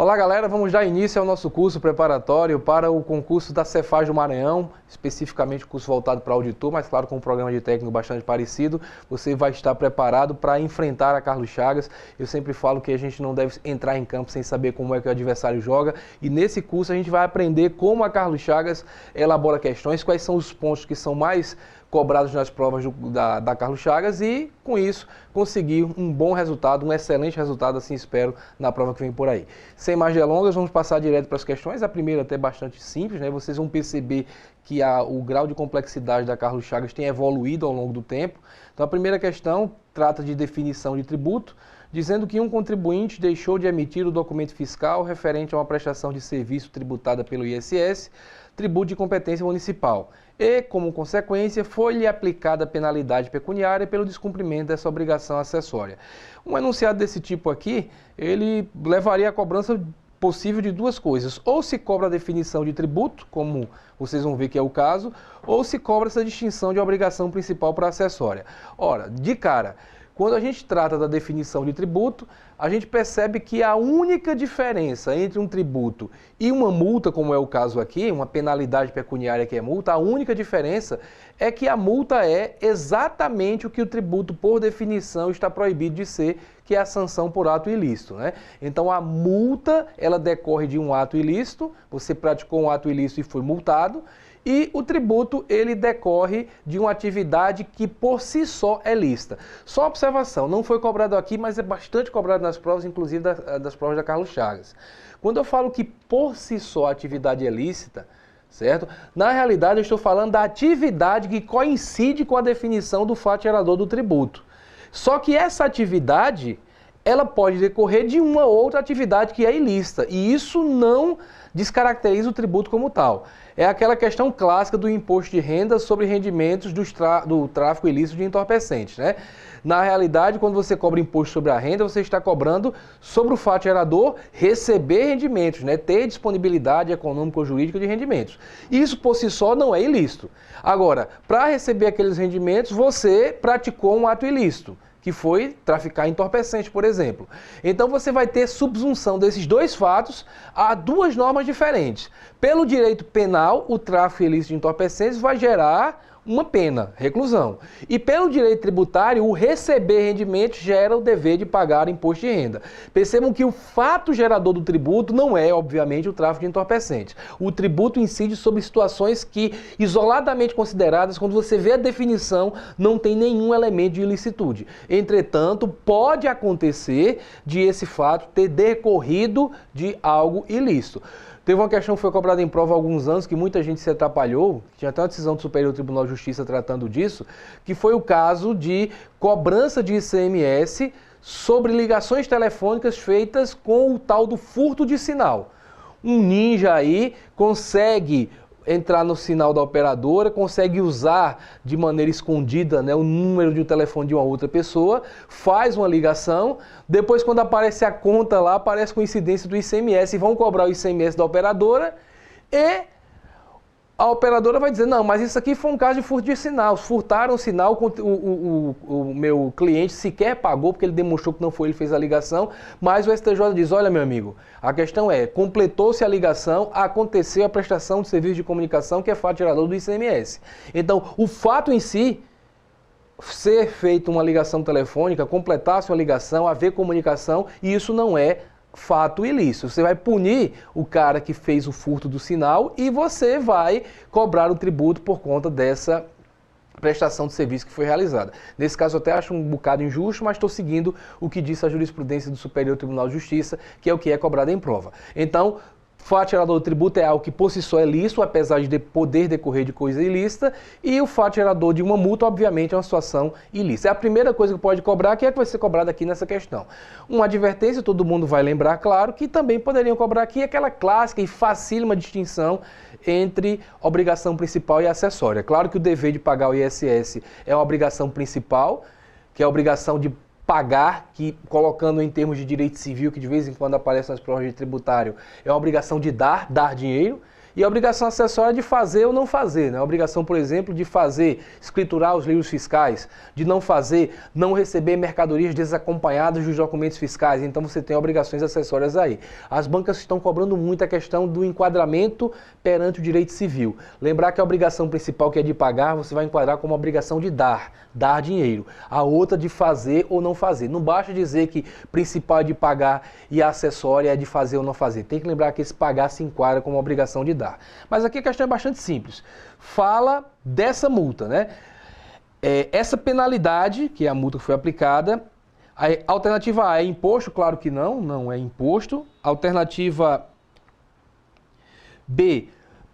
Olá galera, vamos dar início ao nosso curso preparatório para o concurso da Cefaz do Maranhão, especificamente o curso voltado para auditor, mas claro com um programa de técnico bastante parecido. Você vai estar preparado para enfrentar a Carlos Chagas. Eu sempre falo que a gente não deve entrar em campo sem saber como é que o adversário joga, e nesse curso a gente vai aprender como a Carlos Chagas elabora questões, quais são os pontos que são mais cobrados nas provas da Carlos Chagas e, com isso, conseguir um bom resultado, um excelente resultado, assim espero, na prova que vem por aí. Sem mais delongas, vamos passar direto para as questões. A primeira até bastante simples, né? Vocês vão perceber que o grau de complexidade da Carlos Chagas tem evoluído ao longo do tempo. Então, a primeira questão trata de definição de tributo, dizendo que um contribuinte deixou de emitir o documento fiscal referente a uma prestação de serviço tributada pelo ISS, tributo de competência municipal, e, como consequência, foi-lhe aplicada penalidade pecuniária pelo descumprimento dessa obrigação acessória. Um enunciado desse tipo aqui, ele levaria a cobrança possível de duas coisas: ou se cobra a definição de tributo, como vocês vão ver que é o caso, ou se cobra essa distinção de obrigação principal para acessória. Ora, de cara, quando a gente trata da definição de tributo, a gente percebe que a única diferença entre um tributo e uma multa, como é o caso aqui, uma penalidade pecuniária que é multa, a única diferença é que a multa é exatamente o que o tributo, por definição, está proibido de ser, que é a sanção por ato ilícito, né? Então a multa, ela decorre de um ato ilícito, você praticou um ato ilícito e foi multado, e o tributo, ele decorre de uma atividade que por si só é lícita. Só observação, não foi cobrado aqui, mas é bastante cobrado nas provas, inclusive das provas da Carlos Chagas. Quando eu falo que por si só a atividade é lícita, certo? Na realidade eu estou falando da atividade que coincide com a definição do fato gerador do tributo. Só que essa atividade, ela pode decorrer de uma outra atividade que é ilícita, e isso não descaracteriza o tributo como tal. É aquela questão clássica do imposto de renda sobre rendimentos do tráfico ilícito de entorpecentes, né? Na realidade, quando você cobra imposto sobre a renda, você está cobrando sobre o fato gerador receber rendimentos, né? Ter disponibilidade econômica ou jurídica de rendimentos. Isso por si só não é ilícito. Agora, para receber aqueles rendimentos, você praticou um ato ilícito, que foi traficar entorpecente, por exemplo. Então você vai ter subsunção desses dois fatos a duas normas diferentes. Pelo direito penal, o tráfico ilícito de entorpecentes vai gerar uma pena, reclusão. E pelo direito tributário, o receber rendimentos gera o dever de pagar imposto de renda. Percebam que o fato gerador do tributo não é, obviamente, o tráfico de entorpecentes. O tributo incide sobre situações que, isoladamente consideradas, quando você vê a definição, não tem nenhum elemento de ilicitude. Entretanto, pode acontecer de esse fato ter decorrido de algo ilícito. Teve uma questão que foi cobrada em prova há alguns anos, que muita gente se atrapalhou, tinha até uma decisão do Superior Tribunal de Justiça tratando disso, que foi o caso de cobrança de ICMS sobre ligações telefônicas feitas com o tal do furto de sinal. Um ninja aí consegue entrar no sinal da operadora, consegue usar de maneira escondida, né, o número de um telefone de uma outra pessoa, faz uma ligação, depois quando aparece a conta lá, aparece coincidência do ICMS, e vão cobrar o ICMS da operadora, e a operadora vai dizer: não, mas isso aqui foi um caso de furto de sinal, furtaram o sinal, o meu cliente sequer pagou porque ele demonstrou que não foi ele que fez a ligação, mas o STJ diz: olha meu amigo, a questão é, completou-se a ligação, aconteceu a prestação de serviço de comunicação, que é fato gerador do ICMS. Então, o fato em si, ser feita uma ligação telefônica, completar-se uma ligação, haver comunicação, e isso não é fato ilícito. Você vai punir o cara que fez o furto do sinal e você vai cobrar o tributo por conta dessa prestação de serviço que foi realizada. Nesse caso eu até acho um bocado injusto, mas estou seguindo o que disse a jurisprudência do Superior Tribunal de Justiça, que é o que é cobrado em prova. Então, fato gerador do tributo é algo que por si só é lícito, apesar de poder decorrer de coisa ilícita, e o fato gerador de uma multa, obviamente, é uma situação ilícita. É a primeira coisa que pode cobrar, que é que vai ser cobrada aqui nessa questão. Uma advertência, todo mundo vai lembrar, claro, que também poderiam cobrar aqui aquela clássica e facílima distinção entre obrigação principal e acessória. Claro que o dever de pagar o ISS é uma obrigação principal, que é a obrigação de pagar, que colocando em termos de direito civil, que de vez em quando aparece nas provas de tributário, é uma obrigação de dar dinheiro. E a obrigação acessória é de fazer ou não fazer, né? A obrigação, por exemplo, de fazer, escriturar os livros fiscais, de não fazer, não receber mercadorias desacompanhadas dos documentos fiscais. Então você tem obrigações acessórias aí. As bancas estão cobrando muito a questão do enquadramento perante o direito civil. Lembrar que a obrigação principal, que é de pagar, você vai enquadrar como obrigação de dar dinheiro. A outra de fazer ou não fazer. Não basta dizer que principal é de pagar e a acessória é de fazer ou não fazer. Tem que lembrar que esse pagar se enquadra como obrigação de dar. Mas aqui a questão é bastante simples. Fala dessa multa, né? Essa penalidade, que é a multa que foi aplicada, a alternativa A é imposto? Claro que não, não é imposto. Alternativa B,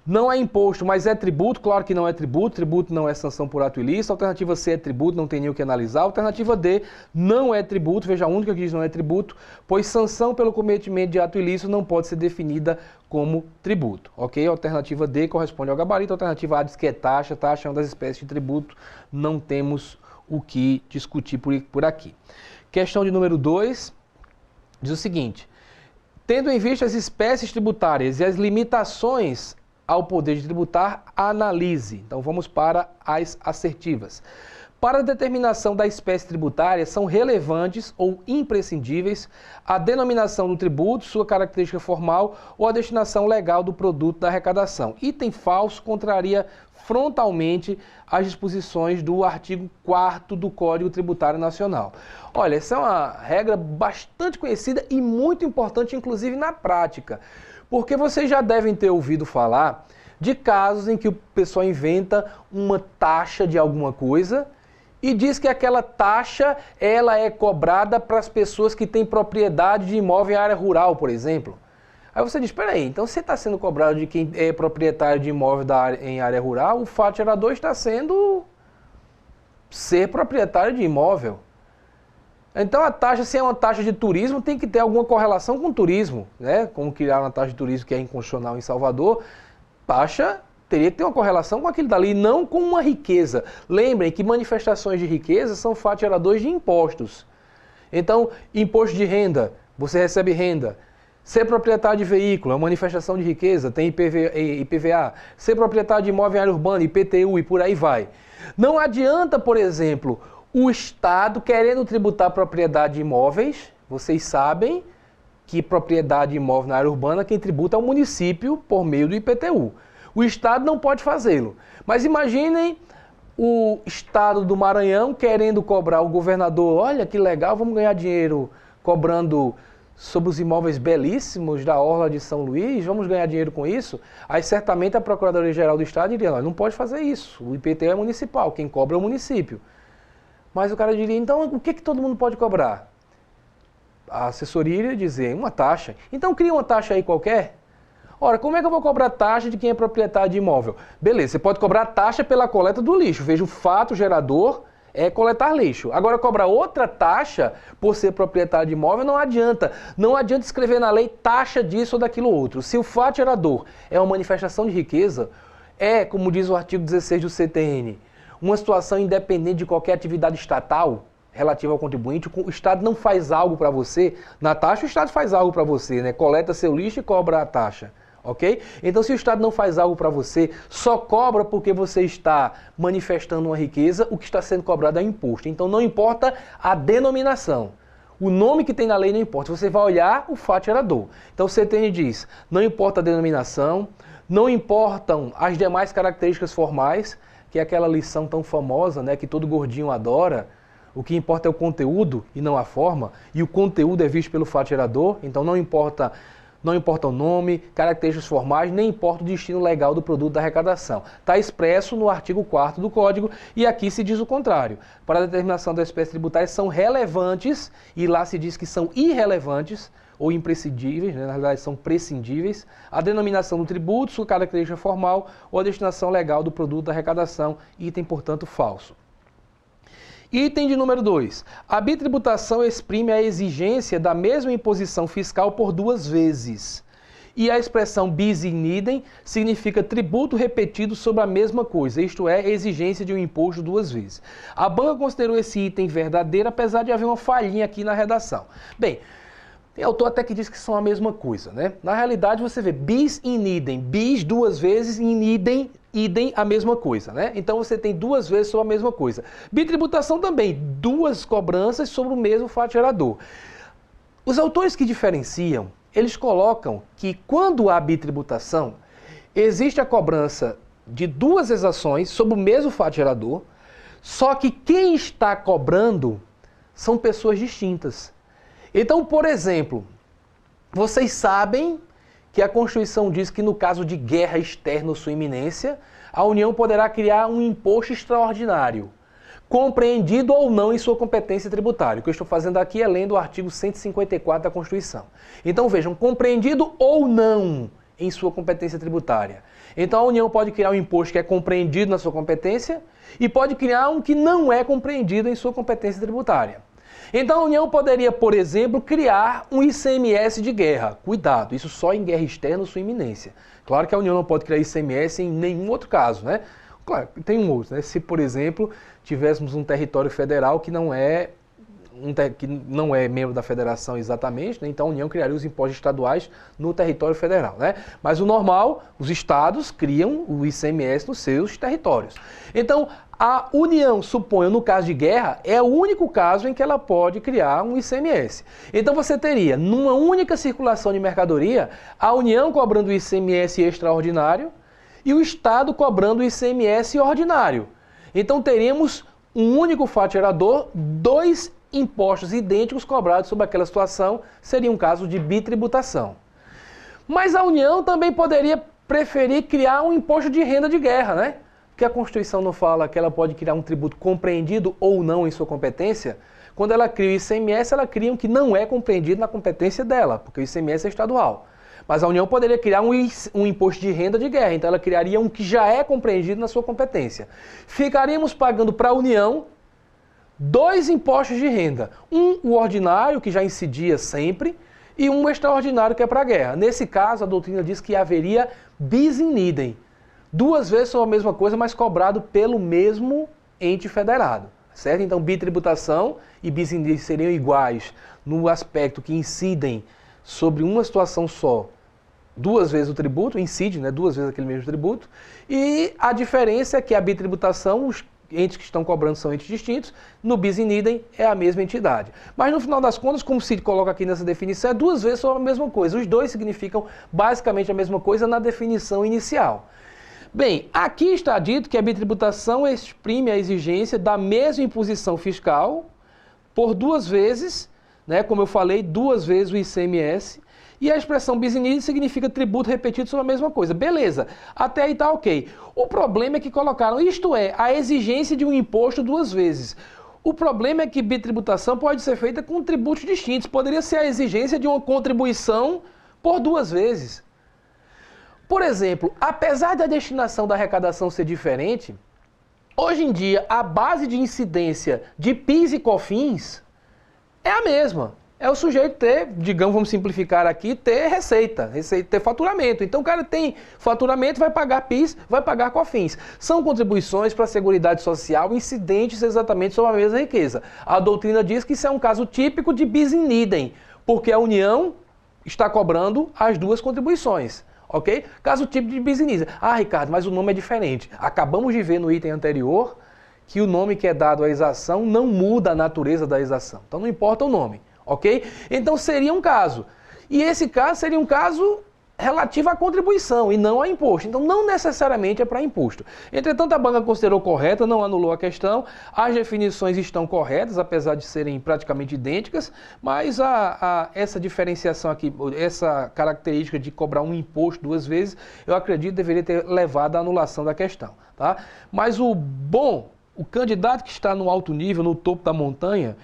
não é imposto, mas é tributo? Claro que não é tributo, tributo não é sanção por ato ilícito. Alternativa C é tributo, não tem nem o que analisar. Alternativa D, não é tributo, veja, a única que diz não é tributo, pois sanção pelo cometimento de ato ilícito não pode ser definida como tributo, ok? Alternativa D corresponde ao gabarito, alternativa A diz que é taxa, taxa é uma das espécies de tributo, não temos o que discutir por aqui. Questão de número 2, diz o seguinte: tendo em vista as espécies tributárias e as limitações ao poder de tributar, analise. Então vamos para as assertivas. Para a determinação da espécie tributária, são relevantes ou imprescindíveis a denominação do tributo, sua característica formal ou a destinação legal do produto da arrecadação. Item falso contraria frontalmente as disposições do artigo 4º do Código Tributário Nacional. Olha, essa é uma regra bastante conhecida e muito importante, inclusive na prática. Porque vocês já devem ter ouvido falar de casos em que o pessoal inventa uma taxa de alguma coisa e diz que aquela taxa ela é cobrada para as pessoas que têm propriedade de imóvel em área rural, por exemplo. Aí você diz, espera aí, então você está sendo cobrado de quem é proprietário de imóvel em área rural, o fato gerador está sendo ser proprietário de imóvel. Então a taxa, se é uma taxa de turismo, tem que ter alguma correlação com o turismo, né? Como criar uma taxa de turismo que é inconstitucional em Salvador, taxa teria que ter uma correlação com aquilo dali, não com uma riqueza. Lembrem que manifestações de riqueza são fatos geradores de impostos. Então, imposto de renda, você recebe renda. Ser proprietário de veículo é uma manifestação de riqueza, tem IPVA. Ser proprietário de imóvel em área urbana, IPTU e por aí vai. Não adianta, por exemplo, o Estado querendo tributar propriedade de imóveis. Vocês sabem que propriedade de imóvel na área urbana, quem tributa é o município por meio do IPTU. O Estado não pode fazê-lo. Mas imaginem o Estado do Maranhão querendo cobrar o governador, olha que legal, vamos ganhar dinheiro cobrando sobre os imóveis belíssimos da Orla de São Luís, vamos ganhar dinheiro com isso? Aí certamente a Procuradoria-Geral do Estado diria, não pode fazer isso, o IPTU é municipal, quem cobra é o município. Mas o cara diria, então o que todo mundo pode cobrar? A assessoria iria dizer, uma taxa. Então cria uma taxa aí qualquer. Ora, como é que eu vou cobrar taxa de quem é proprietário de imóvel? Beleza, você pode cobrar taxa pela coleta do lixo. Veja, o fato gerador é coletar lixo. Agora, cobrar outra taxa por ser proprietário de imóvel não adianta. Não adianta escrever na lei taxa disso ou daquilo outro. Se o fato gerador é uma manifestação de riqueza, como diz o artigo 16 do CTN, uma situação independente de qualquer atividade estatal relativa ao contribuinte, o Estado não faz algo para você, na taxa o Estado faz algo para você, né? Coleta seu lixo e cobra a taxa, ok? Então se o Estado não faz algo para você, só cobra porque você está manifestando uma riqueza, o que está sendo cobrado é imposto. Então não importa a denominação. O nome que tem na lei não importa, você vai olhar o fato gerador. Então o CTN diz, não importa a denominação, não importam as demais características formais, que é aquela lição tão famosa, né, que todo gordinho adora. O que importa é o conteúdo e não a forma, e o conteúdo é visto pelo fato gerador, então não importa o nome, características formais, nem importa o destino legal do produto da arrecadação. Está expresso no artigo 4º do Código, e aqui se diz o contrário. Para a determinação da espécie tributária são relevantes, e lá se diz que são irrelevantes, ou imprescindíveis, né? Na realidade são prescindíveis, a denominação do tributo, sua característica formal ou a destinação legal do produto da arrecadação, item, portanto, falso. Item de número 2. A bitributação exprime a exigência da mesma imposição fiscal por duas vezes. E a expressão bis in idem significa tributo repetido sobre a mesma coisa, isto é, exigência de um imposto duas vezes. A banca considerou esse item verdadeiro, apesar de haver uma falhinha aqui na redação. Bem, Tem autor até que diz que são a mesma coisa, né? Na realidade, você vê bis in idem, bis duas vezes, in idem, idem a mesma coisa, né? Então você tem duas vezes sobre a mesma coisa. Bitributação também, duas cobranças sobre o mesmo fato gerador. Os autores que diferenciam, eles colocam que quando há bitributação, existe a cobrança de duas exações sobre o mesmo fato gerador, só que quem está cobrando são pessoas distintas. Então, por exemplo, vocês sabem que a Constituição diz que no caso de guerra externa ou sua iminência, a União poderá criar um imposto extraordinário, compreendido ou não em sua competência tributária. O que eu estou fazendo aqui é lendo o artigo 154 da Constituição. Então vejam, compreendido ou não em sua competência tributária. Então a União pode criar um imposto que é compreendido na sua competência e pode criar um que não é compreendido em sua competência tributária. Então a União poderia, por exemplo, criar um ICMS de guerra. Cuidado, isso só em guerra externa ou sua iminência. Claro que a União não pode criar ICMS em nenhum outro caso, né? Claro, tem um outro, né? Se, por exemplo, tivéssemos um território federal que não é membro da federação exatamente, né? Então a União criaria os impostos estaduais no território federal, né? Mas o normal, os estados criam o ICMS nos seus territórios. Então a União, suponho, no caso de guerra, é o único caso em que ela pode criar um ICMS. Então você teria, numa única circulação de mercadoria, a União cobrando o ICMS extraordinário e o Estado cobrando o ICMS ordinário. Então teríamos um único fato gerador, dois impostos idênticos cobrados sobre aquela situação, seria um caso de bitributação. Mas a União também poderia preferir criar um imposto de renda de guerra, né? Porque a Constituição não fala que ela pode criar um tributo compreendido ou não em sua competência. Quando ela cria o ICMS, ela cria um que não é compreendido na competência dela, porque o ICMS é estadual. Mas a União poderia criar um imposto de renda de guerra, então ela criaria um que já é compreendido na sua competência. Ficaríamos pagando para a União dois impostos de renda. O ordinário, que já incidia sempre, e um extraordinário, que é para a guerra. Nesse caso, a doutrina diz que haveria bis in idem. Duas vezes são a mesma coisa, mas cobrado pelo mesmo ente federado. Certo? Então, bitributação e bis in idem seriam iguais no aspecto que incidem sobre uma situação só, duas vezes o tributo, incide, né, duas vezes aquele mesmo tributo, e a diferença é que a bitributação, os entes que estão cobrando são entes distintos, no bis in idem é a mesma entidade. Mas no final das contas, como se coloca aqui nessa definição, é duas vezes só a mesma coisa. Os dois significam basicamente a mesma coisa na definição inicial. Bem, aqui está dito que a bitributação exprime a exigência da mesma imposição fiscal por duas vezes, né, como eu falei, duas vezes o ICMS, e a expressão bis in idem significa tributo repetido sobre a mesma coisa. Beleza, até aí está ok. O problema é que colocaram, isto é, a exigência de um imposto duas vezes. O problema é que bitributação pode ser feita com tributos distintos. Poderia ser a exigência de uma contribuição por duas vezes. Por exemplo, apesar da destinação da arrecadação ser diferente, hoje em dia a base de incidência de PIS e COFINS é a mesma. É o sujeito ter, digamos, vamos simplificar aqui, ter receita, ter faturamento. Então o cara tem faturamento, vai pagar PIS, vai pagar COFINS. São contribuições para a Seguridade Social incidentes exatamente sobre a mesma riqueza. A doutrina diz que isso é um caso típico de bis in idem, porque a União está cobrando as duas contribuições. Ok? Caso típico de bis in idem. Ah, Ricardo, mas o nome é diferente. Acabamos de ver no item anterior que o nome que é dado à exação não muda a natureza da exação. Então não importa o nome. Ok? Então seria um caso. E esse caso seria um caso relativo à contribuição e não a imposto. Então não necessariamente é para imposto. Entretanto, a banca considerou correta, não anulou a questão. As definições estão corretas, apesar de serem praticamente idênticas, mas essa diferenciação aqui, essa característica de cobrar um imposto duas vezes, eu acredito deveria ter levado à anulação da questão. Tá? Mas o candidato que está no alto nível, no topo da montanha,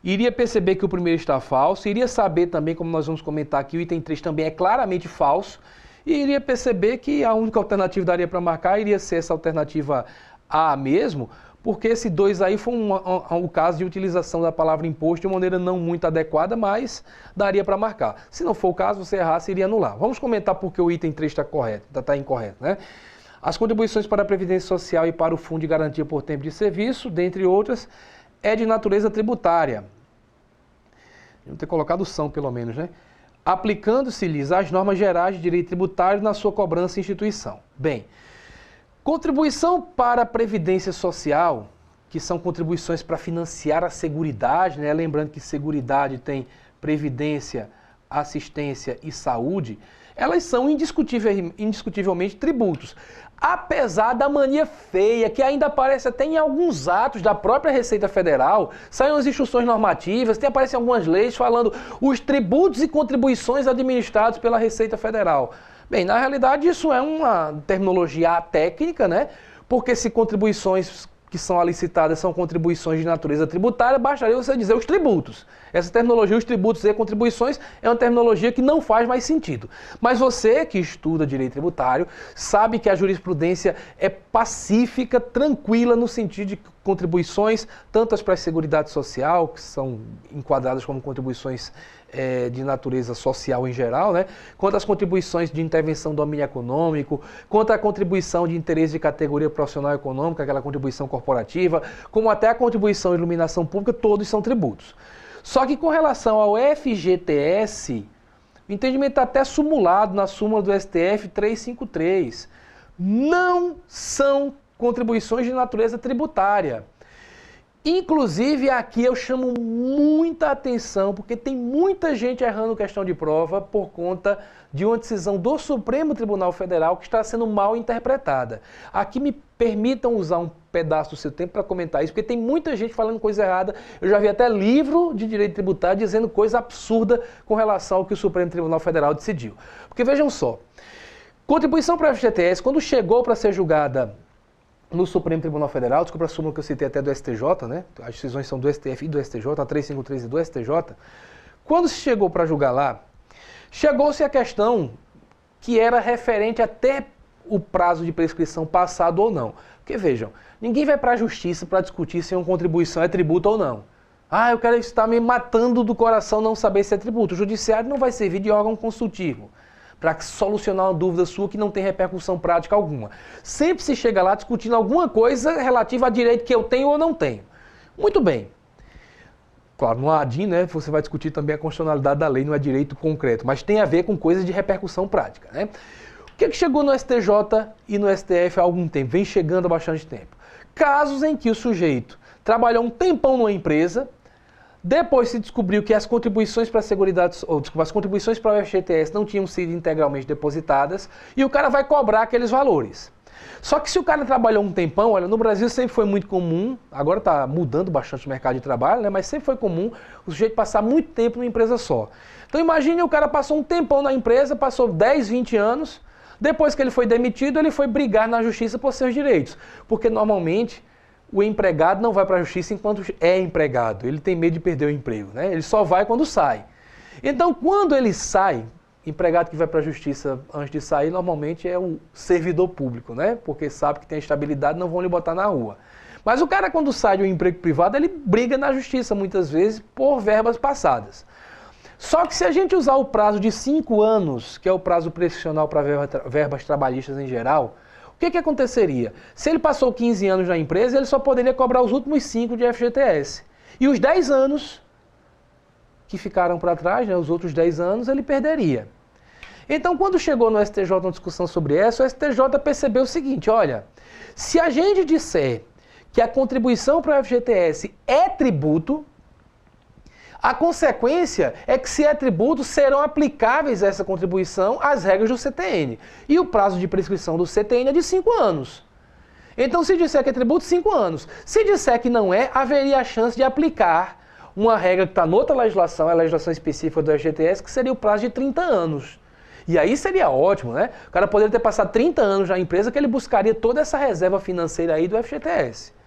iria perceber que o primeiro está falso, iria saber também, como nós vamos comentar aqui, o item 3 também é claramente falso, e iria perceber que a única alternativa que daria para marcar iria ser essa alternativa A mesmo, porque esse 2 aí foi o caso de utilização da palavra imposto de maneira não muito adequada, mas daria para marcar. Se não for o caso, você errasse, iria anular. Vamos comentar porque o item 3 está correto, está incorreto, né? As contribuições para a Previdência Social e para o Fundo de Garantia por Tempo de Serviço, dentre outras, é de natureza tributária. Vamos ter colocado são, pelo menos, né? Aplicando-se-lhes as normas gerais de direito tributário na sua cobrança e instituição. Bem, contribuição para a Previdência Social, que são contribuições para financiar a Seguridade, né? Lembrando que Seguridade tem Previdência, Assistência e Saúde, elas são indiscutivelmente tributos. Apesar da mania feia, que ainda aparece até em alguns atos da própria Receita Federal, saem as instruções normativas, aparecem algumas leis falando os tributos e contribuições administrados pela Receita Federal. Bem, na realidade isso é uma terminologia técnica, né? Porque se contribuições que são alicitadas são contribuições de natureza tributária, bastaria você dizer os tributos. Essa terminologia, os tributos e contribuições, é uma terminologia que não faz mais sentido. Mas você que estuda direito tributário sabe que a jurisprudência é pacífica, tranquila no sentido de contribuições, tantas para a Seguridade Social, que são enquadradas como contribuições de natureza social em geral, né? Quanto às contribuições de intervenção do domínio econômico, quanto à contribuição de interesse de categoria profissional econômica, aquela contribuição corporativa, como até a contribuição de iluminação pública, todos são tributos. Só que com relação ao FGTS, o entendimento está até sumulado na súmula do STF 353. Não são contribuições de natureza tributária. Inclusive, aqui eu chamo muita atenção, porque tem muita gente errando questão de prova por conta de uma decisão do Supremo Tribunal Federal que está sendo mal interpretada. Aqui me permitam usar um pedaço do seu tempo para comentar isso, porque tem muita gente falando coisa errada. Eu já vi até livro de direito tributário dizendo coisa absurda com relação ao que o Supremo Tribunal Federal decidiu. Porque vejam só, contribuição para a FGTS, quando chegou para ser julgada no Supremo Tribunal Federal, desculpa a súmula que eu citei até do STJ, né? As decisões são do STF e do STJ, a 353 e do STJ. Quando se chegou para julgar lá, chegou-se a questão que era referente até o prazo de prescrição passado ou não. Porque vejam, ninguém vai para a justiça para discutir se uma contribuição é tributo ou não. Ah, eu quero estar me matando do coração não saber se é tributo. O judiciário não vai servir de órgão consultivo para solucionar uma dúvida sua que não tem repercussão prática alguma. Sempre se chega lá discutindo alguma coisa relativa a direito que eu tenho ou não tenho. Muito bem. Claro, no ADIM, né, você vai discutir também a constitucionalidade da lei, não é direito concreto, mas tem a ver com coisas de repercussão prática, né? O que chegou no STJ e no STF há algum tempo? Vem chegando há bastante tempo. Casos em que o sujeito trabalhou um tempão numa empresa, depois se descobriu que as contribuições para a Seguridade, as contribuições para o FGTS não tinham sido integralmente depositadas e o cara vai cobrar aqueles valores. Só que se o cara trabalhou um tempão, olha, no Brasil sempre foi muito comum, agora está mudando bastante o mercado de trabalho, né, mas sempre foi comum o sujeito passar muito tempo numa empresa só. Então imagine o cara passou um tempão na empresa, passou 10, 20 anos, depois que ele foi demitido, ele foi brigar na justiça por seus direitos, porque normalmente o empregado não vai para a justiça enquanto é empregado. Ele tem medo de perder o emprego, né? Ele só vai quando sai. Então, quando ele sai, empregado que vai para a justiça antes de sair, normalmente é um servidor público, né? Porque sabe que tem estabilidade, não vão lhe botar na rua. Mas o cara, quando sai de um emprego privado, ele briga na justiça, muitas vezes, por verbas passadas. Só que se a gente usar o prazo de 5 anos, que é o prazo prescricional para verbas trabalhistas em geral, o que aconteceria? Se ele passou 15 anos na empresa, ele só poderia cobrar os últimos 5 de FGTS. E os 10 anos que ficaram para trás, né, os outros 10 anos, ele perderia. Então, quando chegou no STJ uma discussão sobre isso, o STJ percebeu o seguinte, olha, se a gente disser que a contribuição para o FGTS é tributo, a consequência é que, se é tributo, serão aplicáveis essa contribuição às regras do CTN. E o prazo de prescrição do CTN é de 5 anos. Então, se disser que é tributo, 5 anos. Se disser que não é, haveria a chance de aplicar uma regra que está noutra legislação, a legislação específica do FGTS, que seria o prazo de 30 anos. E aí seria ótimo, né? O cara poderia ter passado 30 anos na empresa que ele buscaria toda essa reserva financeira aí do FGTS.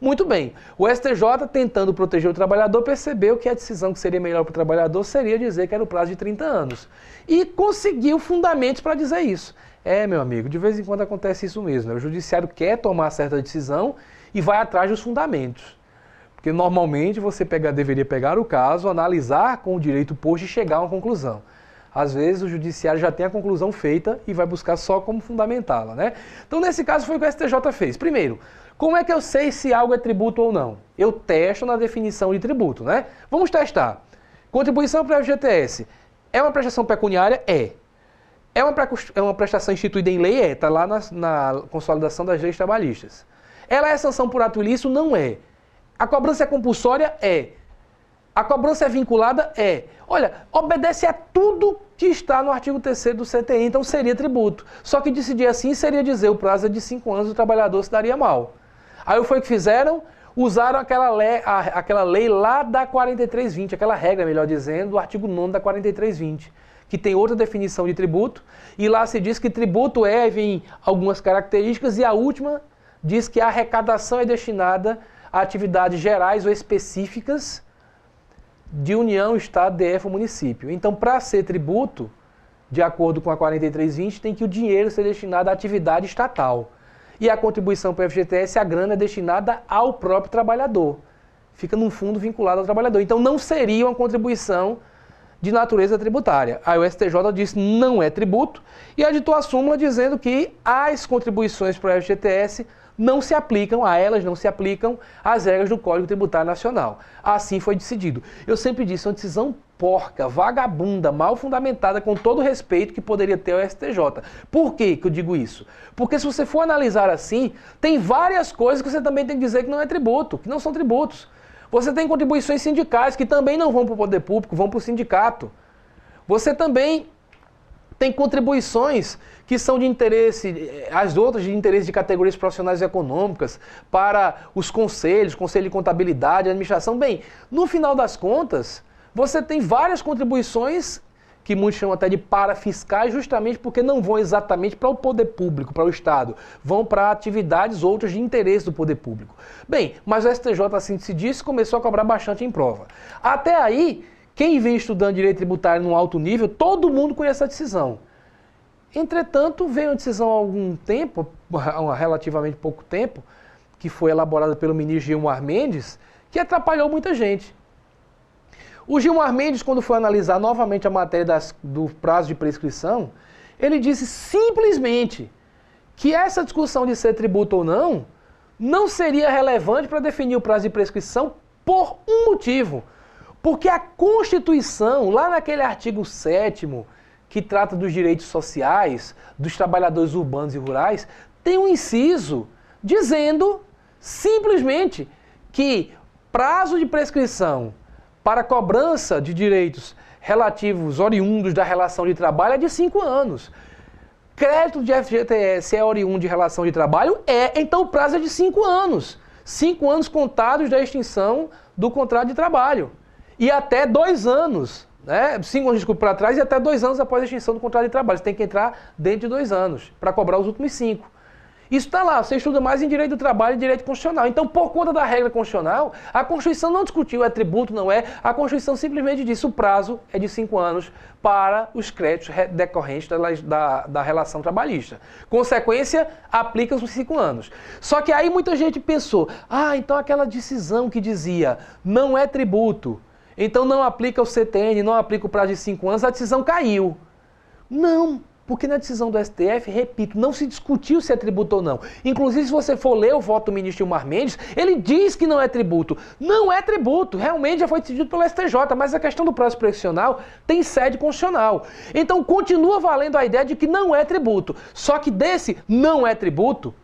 Muito bem, o STJ, tentando proteger o trabalhador, percebeu que a decisão que seria melhor para o trabalhador seria dizer que era o prazo de 30 anos. E conseguiu fundamentos para dizer isso. Meu amigo, de vez em quando acontece isso mesmo, né? O judiciário quer tomar certa decisão e vai atrás dos fundamentos. Porque normalmente você deveria pegar o caso, analisar com o direito posto e chegar a uma conclusão. Às vezes o judiciário já tem a conclusão feita e vai buscar só como fundamentá-la, né? Então, nesse caso, foi o que o STJ fez. Primeiro, como é que eu sei se algo é tributo ou não? Eu testo na definição de tributo, né? Vamos testar. Contribuição para o FGTS é uma prestação pecuniária? É. É uma prestação instituída em lei? É. Está lá na consolidação das leis trabalhistas. Ela é sanção por ato ilícito? Não é. A cobrança é compulsória? É. A cobrança é vinculada? É. Olha, obedece a tudo que está no artigo 3º do CTN, então seria tributo. Só que decidir assim seria dizer o prazo é de 5 anos, o trabalhador se daria mal. Aí foi o que fizeram? Usaram aquela lei lá da 4320, aquela regra, melhor dizendo, do artigo 9º da 4320, que tem outra definição de tributo, e lá se diz que tributo vem algumas características, e a última diz que a arrecadação é destinada a atividades gerais ou específicas de União, Estado, DF ou município. Então, para ser tributo, de acordo com a 4320, tem que o dinheiro ser destinado à atividade estatal. E a contribuição para o FGTS, a grana é destinada ao próprio trabalhador. Fica num fundo vinculado ao trabalhador. Então, não seria uma contribuição de natureza tributária. Aí o STJ disse que não é tributo e editou a súmula dizendo que as contribuições para o FGTS não se aplicam, a elas não se aplicam as regras do Código Tributário Nacional. Assim foi decidido. Eu sempre disse, uma decisão porca, vagabunda, mal fundamentada, com todo o respeito que poderia ter o STJ. Por que eu digo isso? Porque se você for analisar assim, tem várias coisas que você também tem que dizer que não é tributo, que não são tributos. Você tem contribuições sindicais que também não vão para o poder público, vão para o sindicato. Você também tem contribuições que são de interesse, as outras de interesse de categorias profissionais e econômicas, para os conselhos, conselho de contabilidade, administração. Bem, no final das contas, você tem várias contribuições que muitos chamam até de parafiscais, justamente porque não vão exatamente para o poder público, para o Estado, vão para atividades outras de interesse do poder público. Bem, mas o STJ, assim se disse, começou a cobrar bastante em prova. Até aí, quem vem estudando direito tributário no alto nível, todo mundo conhece a decisão. Entretanto, veio uma decisão há algum tempo, há relativamente pouco tempo, que foi elaborada pelo ministro Gilmar Mendes, que atrapalhou muita gente. O Gilmar Mendes, quando foi analisar novamente a matéria do prazo de prescrição, ele disse simplesmente que essa discussão de ser tributo ou não, não seria relevante para definir o prazo de prescrição por um motivo. Porque a Constituição, lá naquele artigo 7º, que trata dos direitos sociais, dos trabalhadores urbanos e rurais, tem um inciso dizendo simplesmente que prazo de prescrição para cobrança de direitos relativos, oriundos da relação de trabalho, é de 5 anos. Crédito de FGTS é oriundo de relação de trabalho? Então o prazo é de 5 anos. 5 anos contados da extinção do contrato de trabalho. E até 2 anos, né? 5 anos, desculpa, para trás e até 2 anos após a extinção do contrato de trabalho. Você tem que entrar dentro de 2 anos para cobrar os últimos 5. Isso está lá, você estuda mais em direito do trabalho e direito constitucional. Então, por conta da regra constitucional, a Constituição não discutiu, é tributo, não é. A Constituição simplesmente disse o prazo é de 5 anos para os créditos decorrentes da relação trabalhista. Consequência, aplica-se os 5 anos. Só que aí muita gente pensou, então aquela decisão que dizia não é tributo, então não aplica o CTN, não aplica o prazo de 5 anos, a decisão caiu. Não. Porque na decisão do STF, repito, não se discutiu se é tributo ou não. Inclusive, se você for ler o voto do ministro Gilmar Mendes, ele diz que não é tributo. Não é tributo, realmente já foi decidido pelo STJ, mas a questão do prazo prescricional tem sede constitucional. Então, continua valendo a ideia de que não é tributo. Só que desse não é tributo,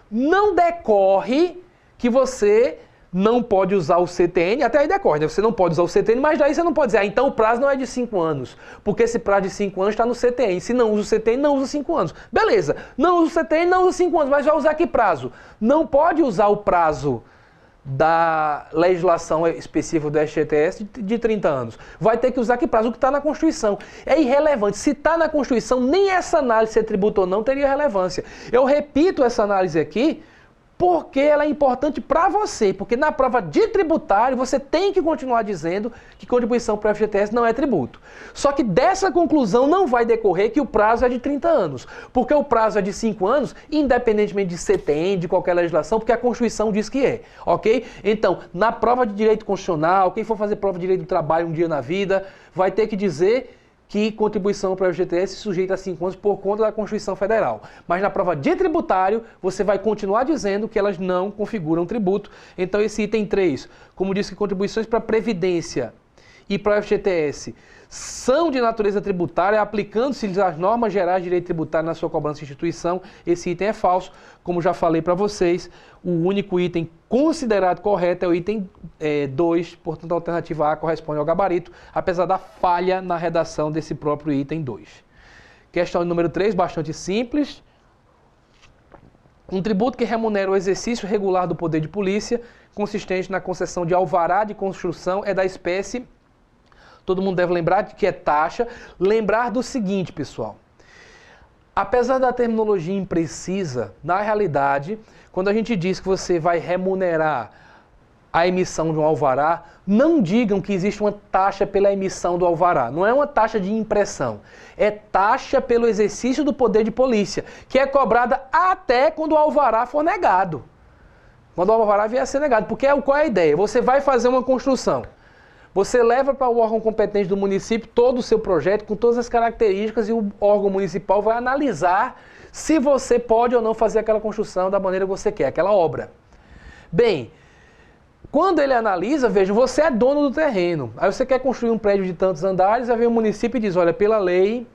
não decorre que você não pode usar o CTN, até aí decorre, né? Você não pode usar o CTN, mas daí você não pode dizer, então o prazo não é de 5 anos, porque esse prazo de 5 anos está no CTN. Se não usa o CTN, não usa 5 anos. Beleza, não usa o CTN, não usa 5 anos, mas vai usar que prazo? Não pode usar o prazo da legislação específica do FGTS de 30 anos. Vai ter que usar que prazo? O que está na Constituição. É irrelevante. Se está na Constituição, nem essa análise se é tributo ou não teria relevância. Eu repito essa análise aqui, porque ela é importante para você, porque na prova de tributário você tem que continuar dizendo que contribuição para o FGTS não é tributo. Só que dessa conclusão não vai decorrer que o prazo é de 30 anos, porque o prazo é de 5 anos, independentemente de CTN, de qualquer legislação, porque a Constituição diz que é, ok? Então, na prova de direito constitucional, quem for fazer prova de direito do trabalho um dia na vida, vai ter que dizer que contribuição para o FGTS se sujeita a 5 anos por conta da Constituição Federal. Mas na prova de tributário, você vai continuar dizendo que elas não configuram tributo. Então esse item 3, como diz que contribuições para Previdência e para o FGTS são de natureza tributária, aplicando-se as normas gerais de direito tributário na sua cobrança de instituição, esse item é falso. Como já falei para vocês, o único item considerado correto é o item 2, portanto a alternativa A corresponde ao gabarito, apesar da falha na redação desse próprio item 2. Questão número 3, bastante simples. Um tributo que remunera o exercício regular do poder de polícia, consistente na concessão de alvará de construção, é da espécie... Todo mundo deve lembrar de que é taxa. Lembrar do seguinte, pessoal. Apesar da terminologia imprecisa, na realidade, quando a gente diz que você vai remunerar a emissão de um alvará, não digam que existe uma taxa pela emissão do alvará. Não é uma taxa de impressão. É taxa pelo exercício do poder de polícia, que é cobrada até quando o alvará for negado. Quando o alvará vier a ser negado. Porque qual é a ideia? Você vai fazer uma construção. Você leva para o órgão competente do município todo o seu projeto, com todas as características, e o órgão municipal vai analisar se você pode ou não fazer aquela construção da maneira que você quer, aquela obra. Bem, quando ele analisa, veja, você é dono do terreno. Aí você quer construir um prédio de tantos andares, aí vem o município e diz, olha, pela lei,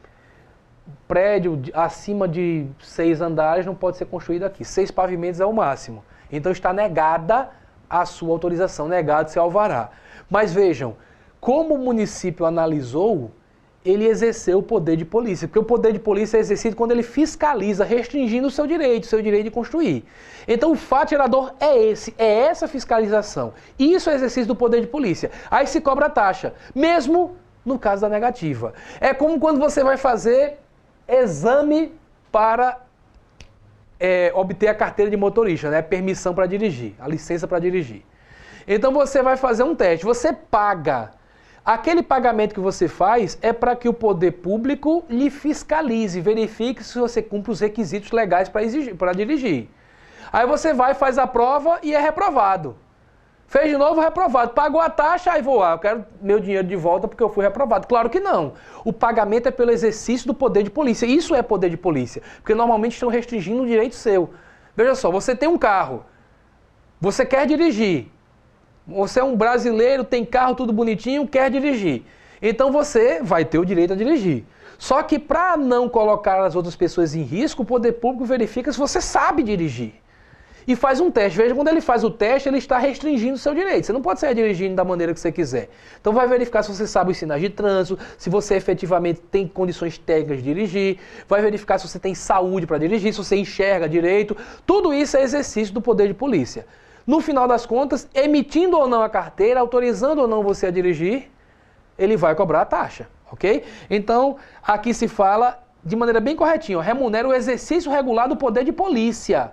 prédio acima de 6 andares não pode ser construído aqui. 6 pavimentos é o máximo. Então está negada a sua autorização, negado seu alvará. Mas vejam, como o município analisou, ele exerceu o poder de polícia. Porque o poder de polícia é exercido quando ele fiscaliza, restringindo o seu direito de construir. Então o fato gerador é essa fiscalização. Isso é exercício do poder de polícia. Aí se cobra a taxa, mesmo no caso da negativa. É como quando você vai fazer exame para obter a carteira de motorista, né? Permissão para dirigir, a licença para dirigir. Então você vai fazer um teste, você paga. Aquele pagamento que você faz é para que o poder público lhe fiscalize, verifique se você cumpre os requisitos legais para dirigir. Aí você vai, faz a prova e é reprovado. Fez de novo, reprovado. Pagou a taxa, aí eu quero meu dinheiro de volta porque eu fui reprovado. Claro que não. O pagamento é pelo exercício do poder de polícia. Isso é poder de polícia, porque normalmente estão restringindo um direito seu. Veja só, você tem um carro, você quer dirigir. Você é um brasileiro, tem carro tudo bonitinho, quer dirigir. Então você vai ter o direito a dirigir. Só que para não colocar as outras pessoas em risco, o poder público verifica se você sabe dirigir. E faz um teste. Veja, quando ele faz o teste, ele está restringindo o seu direito. Você não pode sair dirigindo da maneira que você quiser. Então vai verificar se você sabe os sinais de trânsito, se você efetivamente tem condições técnicas de dirigir, vai verificar se você tem saúde para dirigir, se você enxerga direito. Tudo isso é exercício do poder de polícia. No final das contas, emitindo ou não a carteira, autorizando ou não você a dirigir, ele vai cobrar a taxa, ok? Então, aqui se fala de maneira bem corretinha, remunera o exercício regular do poder de polícia,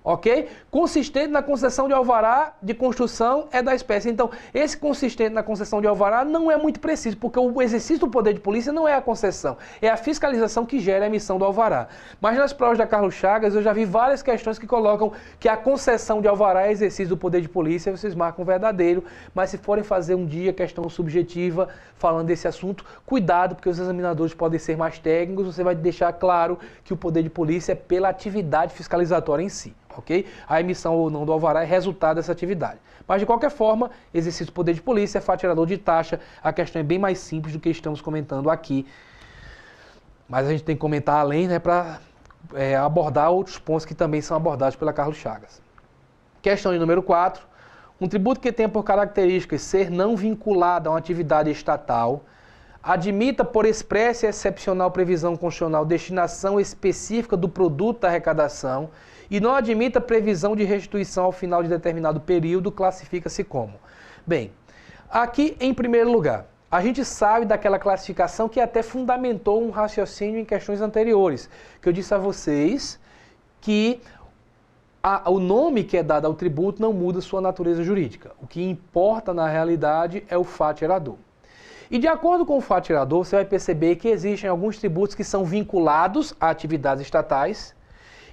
ok? Consistente na concessão de alvará de construção é da espécie. Então, esse consistente na concessão de alvará não é muito preciso, porque o exercício do poder de polícia não é a concessão, é a fiscalização que gera a emissão do alvará. Mas nas provas da Carlos Chagas, eu já vi várias questões que colocam que a concessão de alvará é exercício do poder de polícia, vocês marcam verdadeiro, mas se forem fazer um dia questão subjetiva falando desse assunto, cuidado, porque os examinadores podem ser mais técnicos, você vai deixar claro que o poder de polícia é pela atividade fiscalizatória em si. Okay? A emissão ou não do alvará é resultado dessa atividade. Mas, de qualquer forma, exercício do poder de polícia, fato gerador de taxa, a questão é bem mais simples do que estamos comentando aqui. Mas a gente tem que comentar além, né, para abordar outros pontos que também são abordados pela Carlos Chagas. Questão de número 4. Um tributo que tenha por características ser não vinculado a uma atividade estatal, admita por expressa e excepcional previsão constitucional destinação específica do produto da arrecadação e não admita previsão de restituição ao final de determinado período, classifica-se como. Bem, aqui em primeiro lugar, a gente sabe daquela classificação que até fundamentou um raciocínio em questões anteriores, que eu disse a vocês que o nome que é dado ao tributo não muda sua natureza jurídica. O que importa na realidade é o fato gerador. E de acordo com o fato gerador, você vai perceber que existem alguns tributos que são vinculados a atividades estatais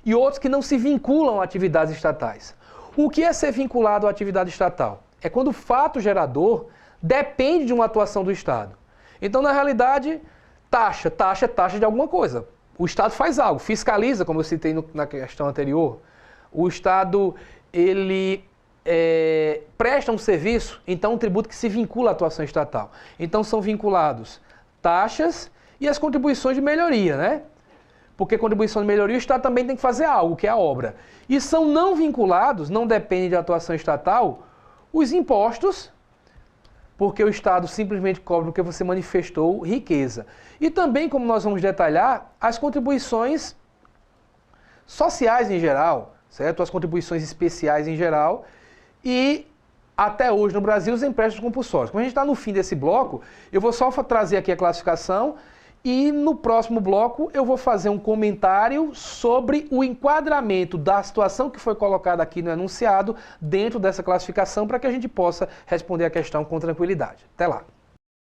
e outros que não se vinculam a atividades estatais. O que é ser vinculado à atividade estatal? É quando o fato gerador depende de uma atuação do Estado. Então, na realidade, taxa é taxa de alguma coisa. O Estado faz algo, fiscaliza, como eu citei na questão anterior. O Estado, ele prestam um serviço, então um tributo que se vincula à atuação estatal. Então são vinculados taxas e as contribuições de melhoria, né? Porque contribuição de melhoria o Estado também tem que fazer algo, que é a obra. E são não vinculados, não dependem de atuação estatal, os impostos, porque o Estado simplesmente cobra porque você manifestou riqueza. E também, como nós vamos detalhar, as contribuições sociais em geral, certo? As contribuições especiais em geral e, até hoje no Brasil, os empréstimos compulsórios. Como a gente está no fim desse bloco, eu vou só trazer aqui a classificação e no próximo bloco eu vou fazer um comentário sobre o enquadramento da situação que foi colocada aqui no enunciado dentro dessa classificação para que a gente possa responder a questão com tranquilidade. Até lá!